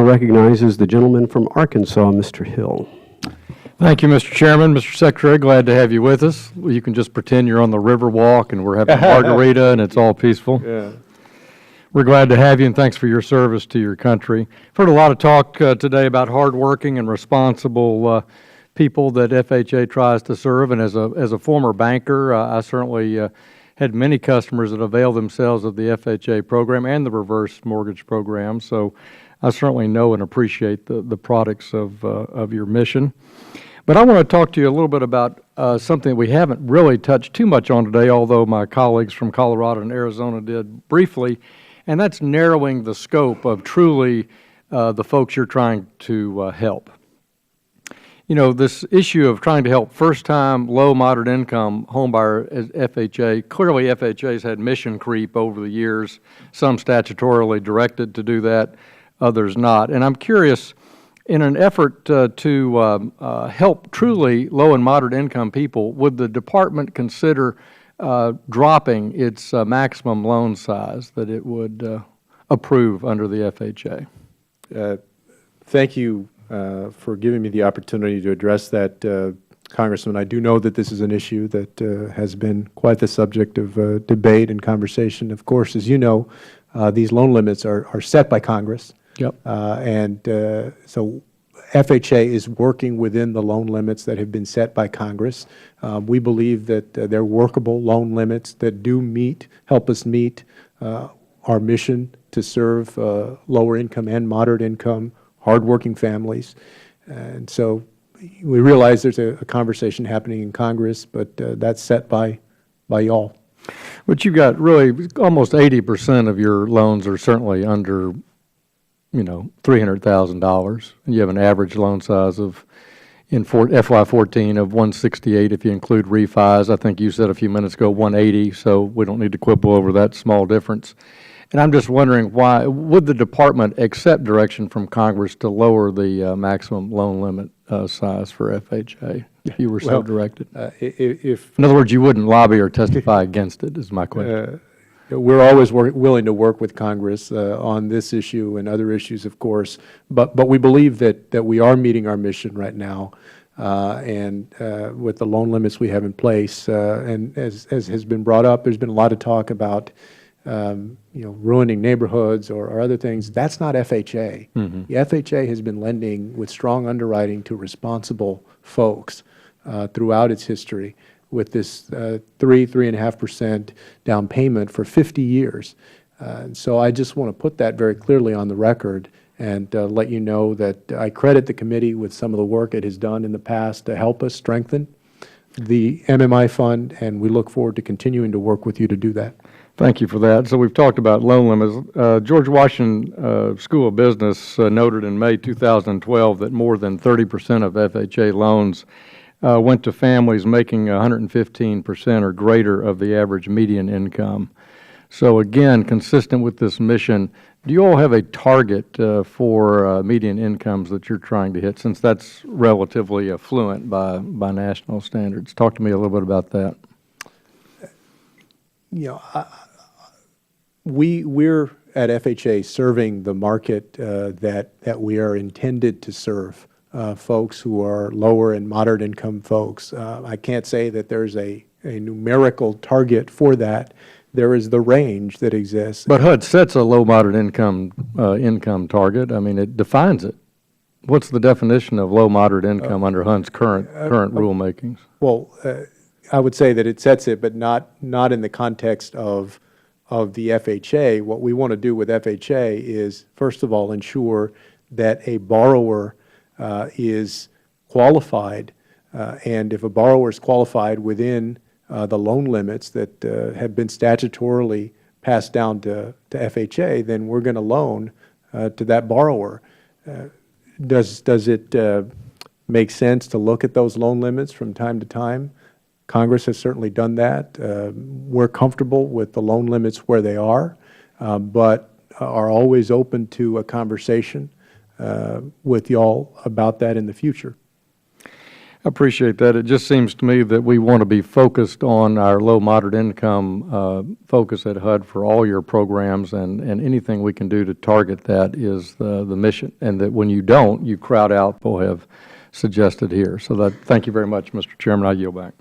recognizes the gentleman from Arkansas, Mr. Hill. Thank you, Mr. Chairman. Mr. Secretary, glad to have you with us. You can just pretend you're on the river walk and we're having a margarita and it's all peaceful. Yeah. We're glad to have you, and thanks for your service to your country. I've heard a lot of talk today about hardworking and responsible people that FHA tries to serve, and as a former banker, I certainly had many customers that avail themselves of the FHA program and the reverse mortgage program, so I certainly know and appreciate the products of your mission. But I want to talk to you a little bit about something we haven't really touched too much on today, although my colleagues from Colorado and Arizona did briefly, and that's narrowing the scope of truly the folks you're trying to help. You know, this issue of trying to help first-time, low, moderate income homebuyer at FHA, clearly FHA's had mission creep over the years, some statutorily directed to do that, others not. And I'm curious, in an effort to help truly low and moderate income people, would the department consider dropping its maximum loan size that it would approve under the FHA? Thank you for giving me the opportunity to address that, Congressman. I do know that this is an issue that has been quite the subject of debate and conversation. Of course, as you know, these loan limits are set by Congress. Yep. So FHA is working within the loan limits that have been set by Congress. We believe that they're workable loan limits that do help us meet our mission to serve lower income and moderate income, hardworking families. And so we realize there's a conversation happening in Congress, but that's set by y'all. But you've got really almost 80% of your loans are certainly under, you know, $300,000. You have an average loan size of, in FY14, of 168 if you include refis. I think you said a few minutes ago 180, so we don't need to quibble over that small difference. And I'm just wondering, why would the department accept direction from Congress to lower the maximum loan limit size for FHA if you were so directed? In other words, you wouldn't lobby or testify against it, is my question. We're always willing to work with Congress on this issue and other issues, of course, but we believe that we are meeting our mission right now, and with the loan limits we have in place. And as has been brought up, there's been a lot of talk about ruining neighborhoods or other things. That's not FHA. Mm-hmm. The FHA has been lending with strong underwriting to responsible folks throughout its history, with this 3.5% down payment for 50 years. So I just want to put that very clearly on the record and let you know that I credit the committee with some of the work it has done in the past to help us strengthen the MMI fund, and we look forward to continuing to work with you to do that. Thank you for that. So we've talked about loan limits. George Washington School of Business noted in May 2012 that more than 30% of FHA loans went to families making 115% or greater of the average median income. So again, consistent with this mission, do you all have a target for median incomes that you're trying to hit, since that's relatively affluent by national standards? Talk to me a little bit about that. We're at FHA serving the market that we are intended to serve. Folks who are lower and moderate income folks. I can't say that there's a numerical target for that. There is the range that exists. But HUD sets a low moderate income target. I mean, it defines it. What's the definition of low moderate income under HUD's current rulemakings? Well, I would say that it sets it, but not in the context of the FHA. What we want to do with FHA is, first of all, ensure that a borrower is qualified, and if a borrower is qualified within the loan limits that have been statutorily passed down to FHA, then we're going to loan to that borrower. Does it make sense to look at those loan limits from time to time? Congress has certainly done that. We're comfortable with the loan limits where they are, but are always open to a conversation with y'all about that in the future. I appreciate that. It just seems to me that we want to be focused on our low, moderate income focus at HUD for all your programs, and anything we can do to target that is the mission. And that when you don't, you crowd out people have suggested here. So thank you very much, Mr. Chairman. I yield back.